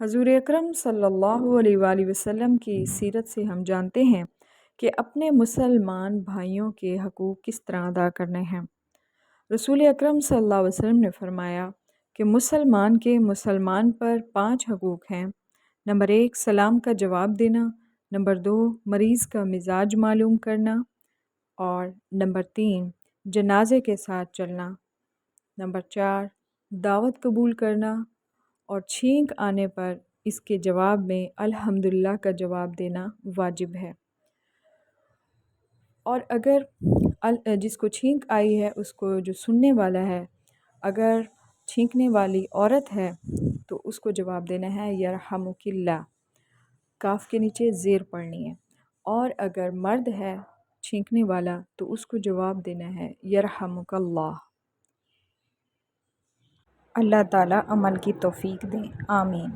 حضور اکرم صلی اللہ علیہ وآلہ وسلم کی سیرت سے ہم جانتے ہیں کہ اپنے مسلمان بھائیوں کے حقوق کس طرح ادا کرنے ہیں۔ رسول اکرم صلی اللہ علیہ وسلم نے فرمایا کہ مسلمان کے مسلمان پر 5 حقوق ہیں۔ نمبر 1 سلام کا جواب دینا، نمبر 2 مریض کا مزاج معلوم کرنا، اور نمبر 3 جنازے کے ساتھ چلنا، نمبر 4 دعوت قبول کرنا، اور چھینک آنے پر اس کے جواب میں الحمدللہ کا جواب دینا واجب ہے۔ اور اگر جس کو چھینک آئی ہے اس کو جو سننے والا ہے، اگر چھینکنے والی عورت ہے تو اس کو جواب دینا ہے یرحمک اللہ، کاف کے نیچے زیر پڑھنی ہے، اور اگر مرد ہے چھینکنے والا تو اس کو جواب دینا ہے یرحمک اللہ۔ اللہ تعالیٰ عمل کی توفیق دیں، آمین۔